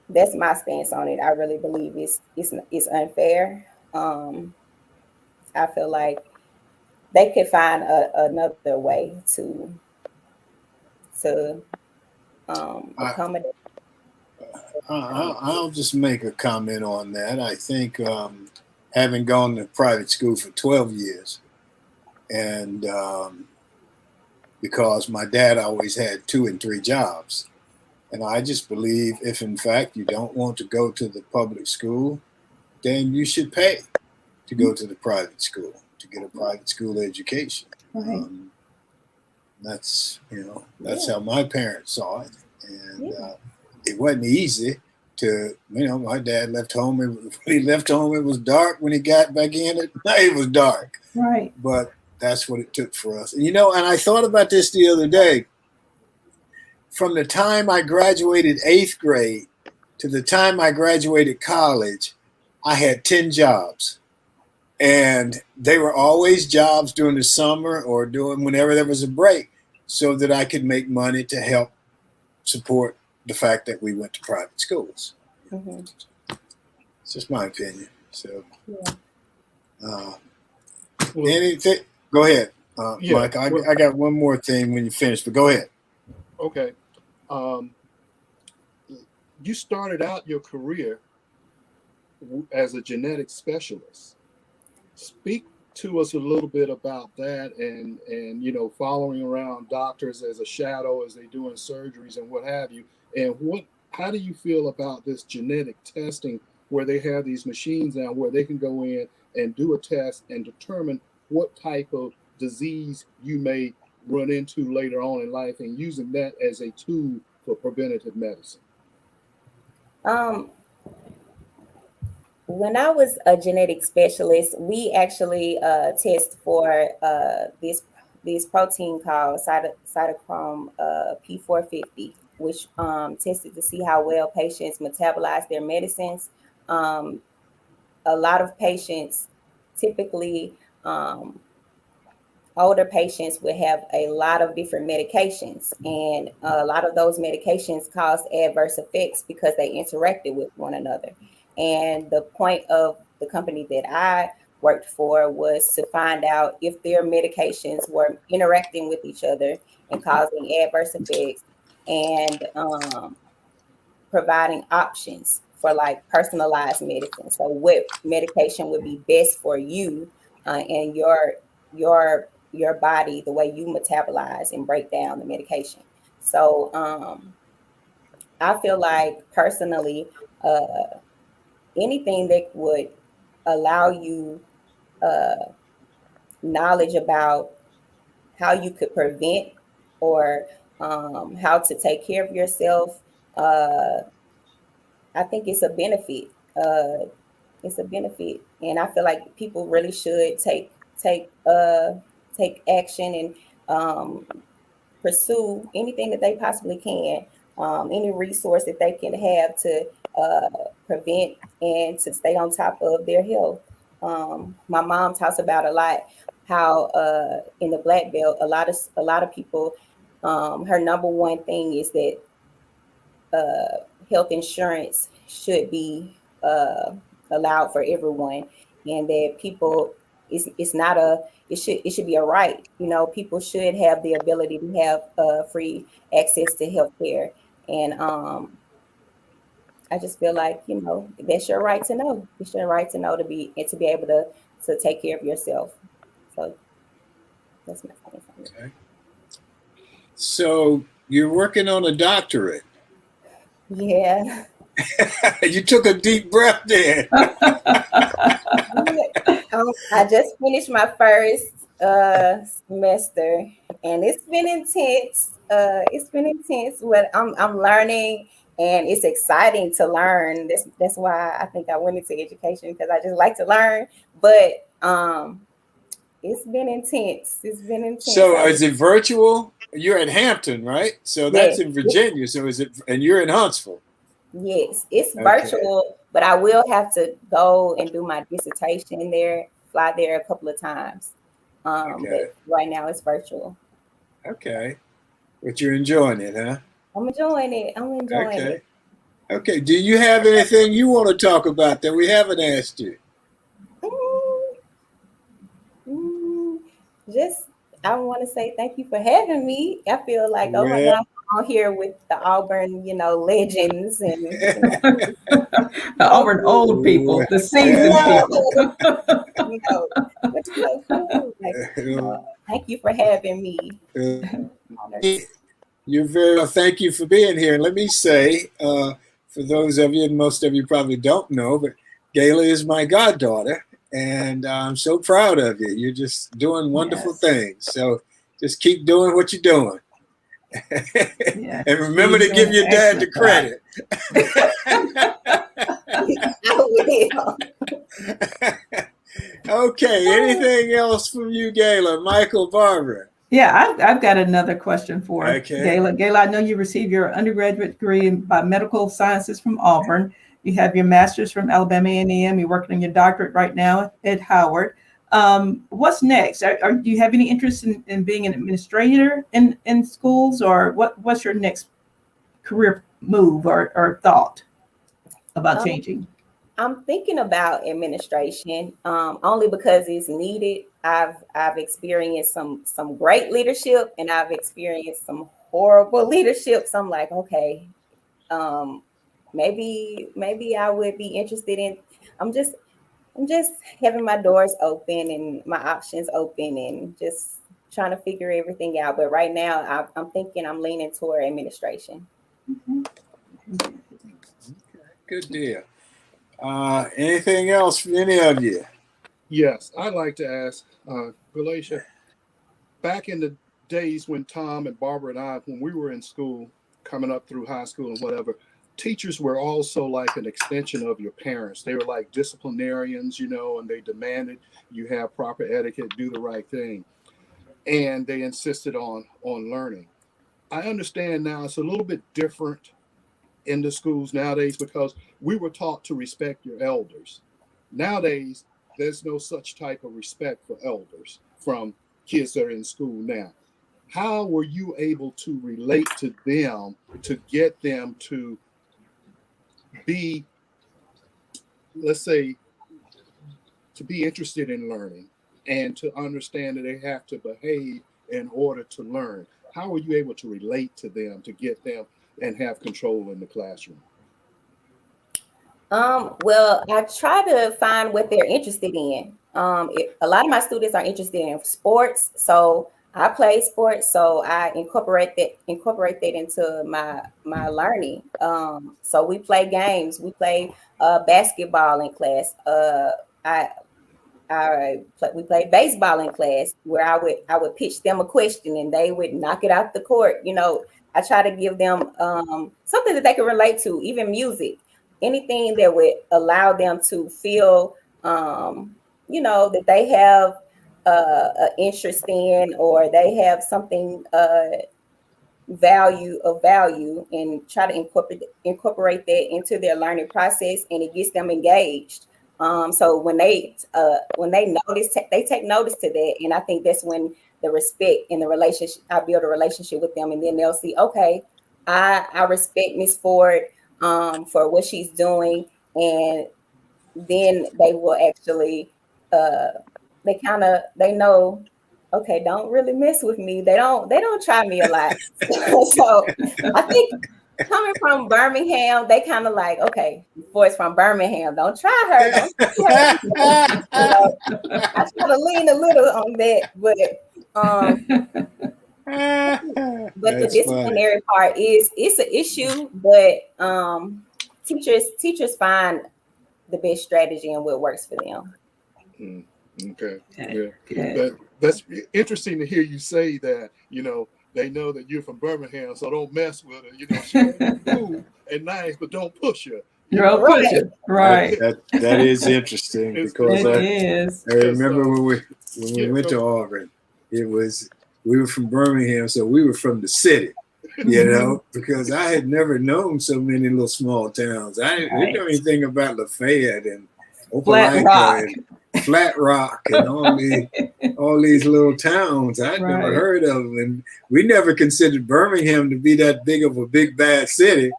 that's my stance on it. I really believe it's unfair. I feel like they could find another way to accommodate. I'll just make a comment on that. I think having gone to private school for 12 years, and because my dad always had 2 and 3 jobs, and I just believe if in fact you don't want to go to the public school, then you should pay to go to the private school to get a private school education. Right. That's how my parents saw it, and it wasn't easy to, my dad left home. When he left home, it was dark. When he got back in, it was dark. Right. But that's what it took for us. And I thought about this the other day. From the time I graduated 8th grade to the time I graduated college, I had 10 jobs. And they were always jobs during the summer or doing whenever there was a break, so that I could make money to help support the fact that we went to private schools. Mm-hmm. It's just my opinion. So, Well, anything? Go ahead, Yeah, Mike. I well- got one more thing when you finish, but go ahead. okay. You started out your career as a genetic specialist. Speak to us a little bit about that, and following around doctors as a shadow as they're doing surgeries and what have you. And how do you feel about this genetic testing, where they have these machines now where they can go in and do a test and determine what type of disease you may run into later on in life, and using that as a tool for preventative medicine? When I was a genetic specialist, we actually test for this protein called cytochrome P450, which tested to see how well patients metabolize their medicines. A lot of patients, typically older patients, would have a lot of different medications, and a lot of those medications cause adverse effects because they interacted with one another. And the point of the company that I worked for was to find out if their medications were interacting with each other and causing adverse effects, and providing options for like personalized medicine. So what medication would be best for you and your body, the way you metabolize and break down the medication. So I feel like personally, anything that would allow you knowledge about how you could prevent or how to take care of yourself, I think it's a benefit. It's a benefit, and I feel like people really should take action and pursue anything that they possibly can, any resource that they can have to prevent and to stay on top of their health. My mom talks about a lot how in the Black Belt, a lot of people, her number one thing is that health insurance should be allowed for everyone, and that people, it's not a, it should be a right. People should have the ability to have free access to health care. And I just feel like, that's your right to know. It's your right to know, to be able to take care of yourself. So that's my thing. Okay. So you're working on a doctorate. Yeah. You took a deep breath there. I just finished my first semester, and it's been intense. But I'm learning, and it's exciting to learn. That's why I think I went into education, because I just like to learn. But It's been intense. It's been intense. So is it virtual? You're in Hampton, right? So that's in Virginia. So is it, and you're in Huntsville? Yes, it's virtual, but I will have to go and do my dissertation there, fly there a couple of times. But right now it's virtual. Okay. But you're enjoying it, huh? I'm enjoying it. It. Okay. Do you have anything you want to talk about that we haven't asked you? Just, I want to say thank you for having me. I feel like, oh my God, I'm here with the Auburn, legends and the Auburn old people, the seasoned people. It's so cool. Thank you for having me. You're very well. Thank you for being here. Let me say, for those of you, and most of you probably don't know, but Gala is my goddaughter, and I'm so proud of you. You're just doing wonderful things. So just keep doing what you're doing. And remember to give your dad the credit. Okay. Anything else from you, Gala? Mychal, Barbara? Yeah, I've got another question for Gala. Gala, I know you received your undergraduate degree in biomedical sciences from Auburn. You have your master's from Alabama A&M. You're working on your doctorate right now at Howard. What's next? Do you have any interest in being an administrator in schools, or what's your next career move or thought about changing? I'm thinking about administration, only because it's needed. I've experienced some great leadership, and I've experienced some horrible leadership. So I'm like, okay, maybe I would be interested in. I'm just having my doors open and my options open, and just trying to figure everything out. But right now, I'm thinking I'm leaning toward administration. Okay, good deal. Anything else from any of you? Yes, I'd like to ask Galacia, back in the days when Thom and Barbara and I, when we were in school, coming up through high school and whatever, teachers were also like an extension of your parents. They were like disciplinarians, and they demanded you have proper etiquette, do the right thing. And they insisted on learning. I understand now it's a little bit different in the schools nowadays, because we were taught to respect your elders. Nowadays, there's no such type of respect for elders from kids that are in school now. How were you able to relate to them to get them to be, let's say, to be interested in learning and to understand that they have to behave in order to learn? How were you able to relate to them to get them and have control in the classroom? Well, I try to find what they're interested in. A lot of my students are interested in sports, so I play sports, so I incorporate that into my learning. So we play games. We play basketball in class. We played baseball in class, where I would pitch them a question and they would knock it out the court. I try to give them something that they can relate to, even music, anything that would allow them to feel, that they have an interest in, or they have something value, and try to incorporate that into their learning process, and it gets them engaged. So when they notice, they take notice to that, and I think that's when the respect and the relationship, I build a relationship with them, and then they'll see, okay, I respect Miss Ford for what she's doing, and then they will actually they know, okay, don't really mess with me. They don't try me a lot. So I think coming from Birmingham, they kind of like, okay, boys from Birmingham, don't try her. I try to lean a little on that, but the disciplinary part it's an issue, but teachers find the best strategy and what works for them. Okay. Yeah. That's interesting to hear you say that. They know that you're from Birmingham, so don't mess with her. She's cool and nice, but don't push her. No pushing. Right. That is interesting because It is. I remember when we went to Auburn, we were from Birmingham, so we were from the city, you know, because I had never known so many little small towns. I didn't know anything about Lafayette and Opelika and Flat Rock and all these little towns I'd never heard of. And we never considered Birmingham to be that big of a big, bad city,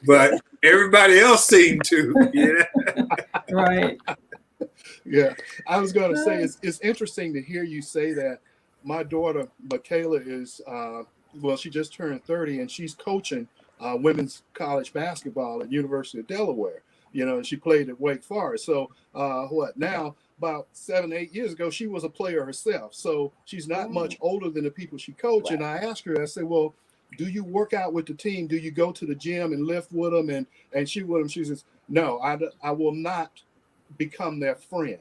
but everybody else seemed to, you know? Right. Yeah, I was going to say it's interesting to hear you say that. My daughter Mychal is she just turned 30 and she's coaching women's college basketball at University of Delaware. You know, and she played at Wake Forest. So now about 7-8 years ago, she was a player herself. So she's not much older than the people she coached. Right. And I asked her, I said, well, do you work out with the team? Do you go to the gym and lift with them and shoot with them? She says, no, I will not become their friend.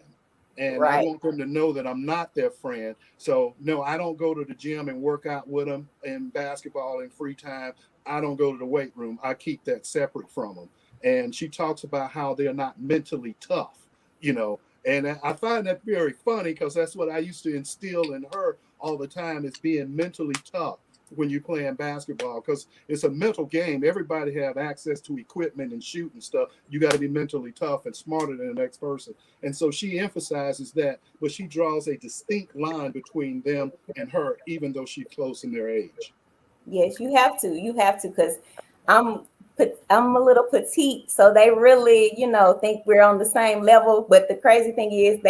And I want them to know that I'm not their friend. So, no, I don't go to the gym and work out with them in basketball in free time. I don't go to the weight room. I keep that separate from them. And she talks about how they're not mentally tough, you know. And I find that very funny because that's what I used to instill in her all the time is being mentally tough when you're playing basketball because it's a mental game. Everybody have access to equipment and shooting stuff. You got to be mentally tough and smarter than the next person. And so she emphasizes that, but she draws a distinct line between them and her, even though she's close in their age. Yes, you have to because I'm a little petite, so they really, you know, think we're on the same level. But the crazy thing is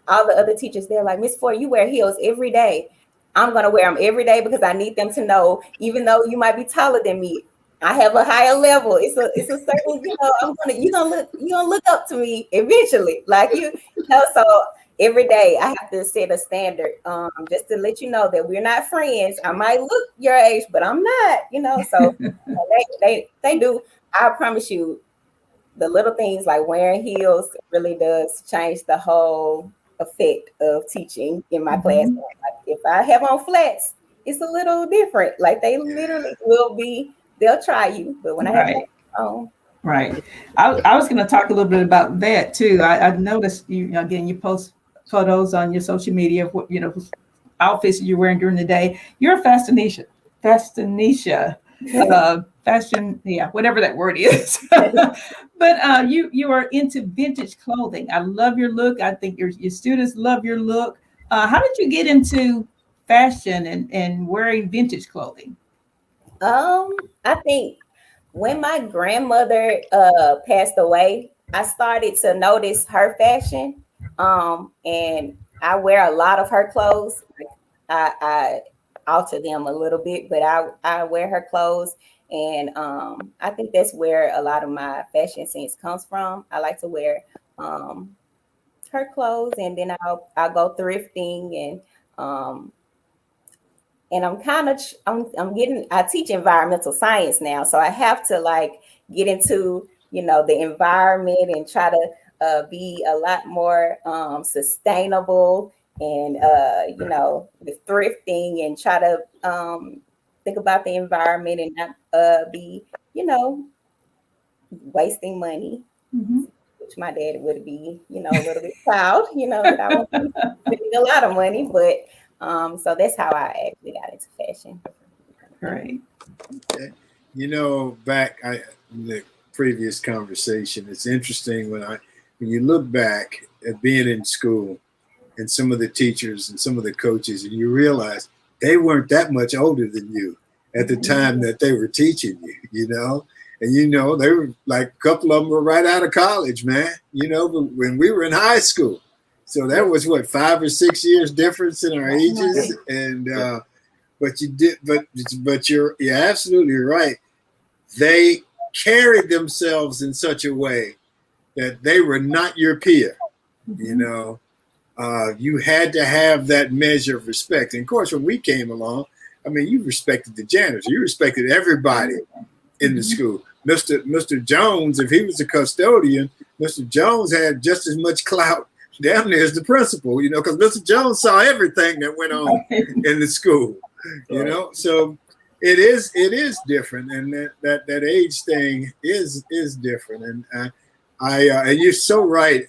all the other teachers, they're like, Miss Ford, you wear heels every day. I'm going to wear them every day because I need them to know, even though you might be taller than me, I have a higher level. It's a certain, you know, you're going to look up to me eventually. Like you know, so every day I have to set a standard just to let you know that we're not friends. I might look your age, but I'm not, you know, so they do. I promise you the little things like wearing heels really does change the whole effect of teaching in my class. Like if I have on flats, it's a little different. Like they literally they'll try you, but when I have on. Right. I was going to talk a little bit about that too. I noticed you post photos on your social media of what, you know, outfits you're wearing during the day. You're a fashionista, fashion, whatever that word is. But you are into vintage clothing. I love your look. I think your students love your look. How did you get into fashion and wearing vintage clothing? I think when my grandmother passed away, I started to notice her fashion. And I wear a lot of her clothes. I alter them a little bit, but I wear her clothes. And I think that's where a lot of my fashion sense comes from. I like to wear her clothes, and then I'll go thrifting and I teach environmental science now. So I have to like get into, you know, the environment and try to be a lot more sustainable and, you know, with thrifting and try to think about the environment and not be, you know, wasting money, which my dad would be, you know, a little bit proud, you know, that I won't be spending a lot of money, but so that's how I actually got into fashion. Right. You know, back in the previous conversation, it's interesting when you look back at being in school and some of the teachers and some of the coaches, and you realize they weren't that much older than you at the time that they were teaching you, you know? And, you know, they were like, a couple of them were right out of college, man, you know, when we were in high school. So that was 5 or 6 years difference in our ages. And, but you're absolutely right. They carried themselves in such a way that they were not your peer, you know. You had to have that measure of respect. And of course, when we came along, I mean, you respected the janitors. You respected everybody in the school. Mr. Jones, if he was a custodian, Mr. Jones had just as much clout down there as the principal, you know, because Mr. Jones saw everything that went on in the school, you know. So it is different, and that age thing is different. And And you're so right.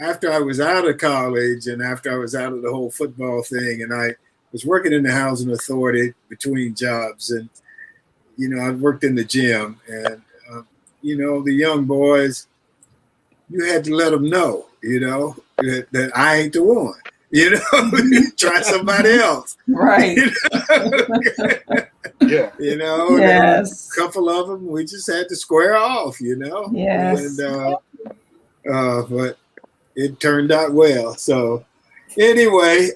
After I was out of college and after I was out of the whole football thing, and I was working in the housing authority between jobs, and I worked in the gym, and the young boys, you had to let them know, that I ain't the one. Try somebody else. Right. Yeah. Yes. A couple of them, we just had to square off, Yes. And but it turned out well. So anyway,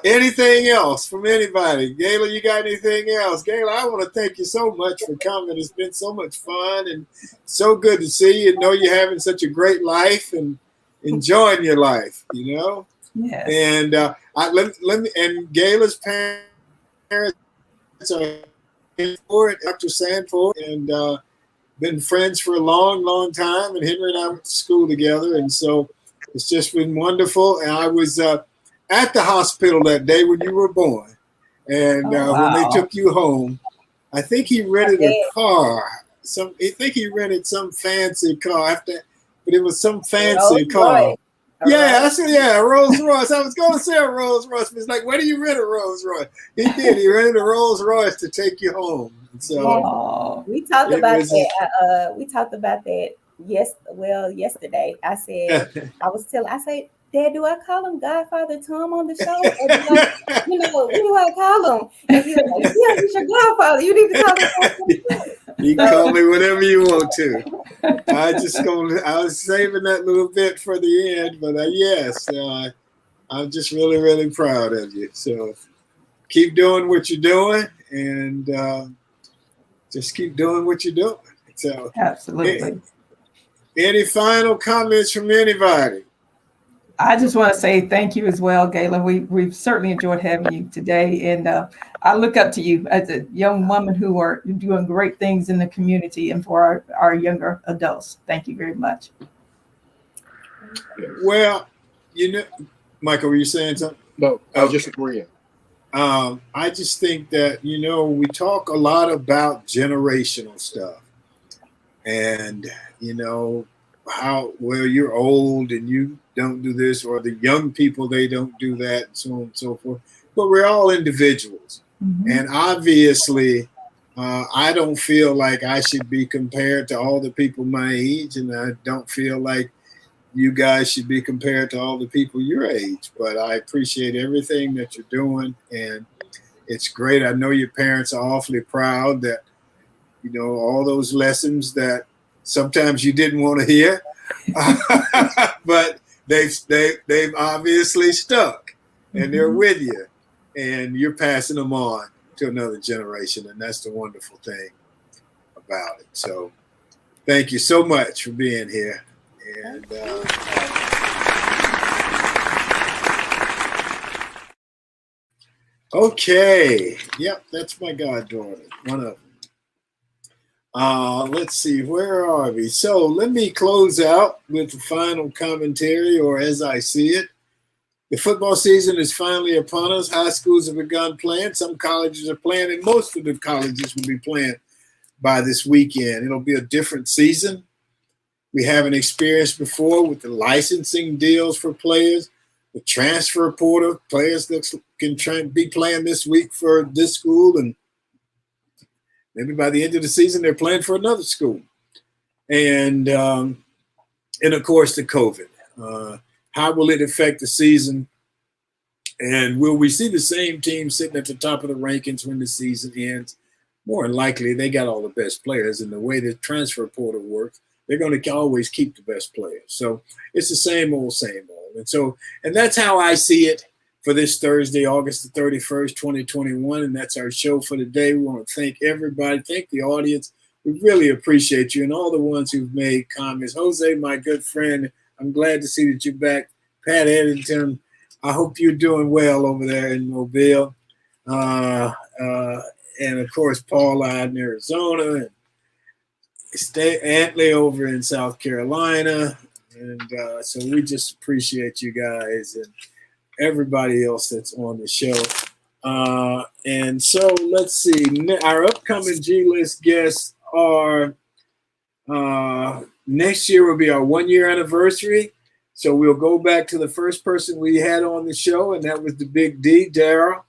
anything else from anybody? Gayla, you got anything else? Gayla, I want to thank you so much for coming. It's been so much fun and so good to see you. Know you're having such a great life and enjoying your life, Yes. And let me and Gayla's parents are for it, Dr. Sanford, and been friends for a long, long time. And Henry and I went to school together, and so it's just been wonderful. And I was at the hospital that day when you were born, and when they took you home, I think he rented a car. I think he rented some fancy car but it was some fancy car. Yeah, I said, a Rolls Royce. I was going to say a Rolls Royce, but it's like, where do you rent a Rolls Royce? He did. He rented a Rolls Royce to take you home. So we talked about that. We talked about that. Yesterday. I said, I said, Dad, do I call him Godfather Thom on the show? Or what do I call him? And he was like, yeah, he's your godfather. You need to call him. You can call me whatever you want to. I was saving that little bit for the end, but yes, I'm just really, really proud of you. So keep doing what you're doing, and just keep doing what you're doing. So absolutely. Any final comments from anybody? I just want to say thank you as well, Gayla. We've certainly enjoyed having you today, and I look up to you as a young woman who are doing great things in the community and for our younger adults. Thank you very much. Well, Michael, were you saying something? No, I was just agreeing. I just think that, we talk a lot about generational stuff, and, how, you're old and you don't do this, or the young people, they don't do that, and so on and so forth. But we're all individuals. Mm-hmm. And obviously, I don't feel like I should be compared to all the people my age, and I don't feel like you guys should be compared to all the people your age. But I appreciate everything that you're doing, and it's great. I know your parents are awfully proud that, all those lessons that sometimes you didn't want to hear, but they've obviously stuck, and they're with you, and you're passing them on to another generation, and that's the wonderful thing about it. So thank you so much for being here. And okay, yep, that's my goddaughter, one of them. Let's see, where are we? So let me close out with the final commentary, or as I see it. The football season is finally upon us. High schools have begun playing. Some colleges are playing, and most of the colleges will be playing by this weekend. It'll be a different season. We haven't experienced before with the licensing deals for players, the transfer portal. Players that can be playing this week for this school, and maybe by the end of the season, they're playing for another school. And of course, the COVID. How will it affect the season? And will we see the same team sitting at the top of the rankings when the season ends? More than likely, they got all the best players. And the way the transfer portal works, they're going to always keep the best players. So it's the same old, same old. And that's how I see it for this Thursday, August the 31st, 2021. And that's our show for today. We want to thank everybody, thank the audience. We really appreciate you and all the ones who've made comments. Jose, my good friend, I'm glad to see that you're back. Pat Eddington, I hope you're doing well over there in Mobile. And of course, Paula in Arizona, and Antley over in South Carolina. And so we just appreciate you guys and everybody else that's on the show. And so let's see, our upcoming G-List guests are Next year will be our 1-year anniversary. So we'll go back to the first person we had on the show, and that was the Big D, Daryl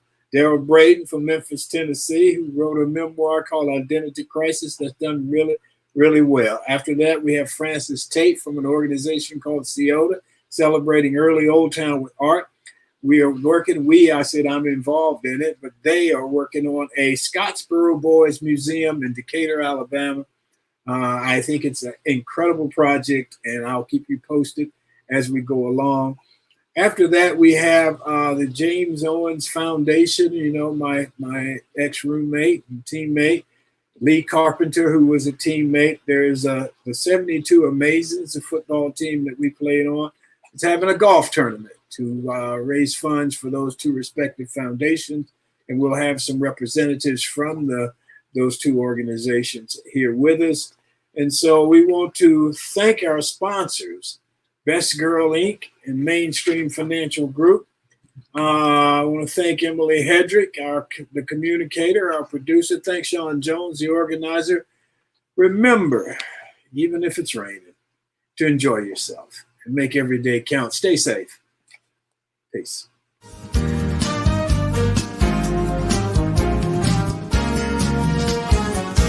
Braden from Memphis, Tennessee, who wrote a memoir called Identity Crisis that's done really, really well. After that, we have Francis Tate from an organization called CIOTA, celebrating early Old Town with art. We are working, I'm involved in it, but they are working on a Scottsboro Boys Museum in Decatur, Alabama. I think it's an incredible project, and I'll keep you posted as we go along. After that, we have the James Owens Foundation, my ex-roommate and teammate, Lee Carpenter, who was a teammate. There's the 72 Amazings, a football team that we played on. It's having a golf tournament to raise funds for those two respective foundations, and we'll have some representatives from those two organizations here with us. And so we want to thank our sponsors, Best Girl Inc. and Mainstream Financial Group. I want to thank Emily Hedrick, the communicator, our producer. Thanks, Sean Jones, the organizer. Remember, even if it's raining, to enjoy yourself and make every day count. Stay safe. Peace.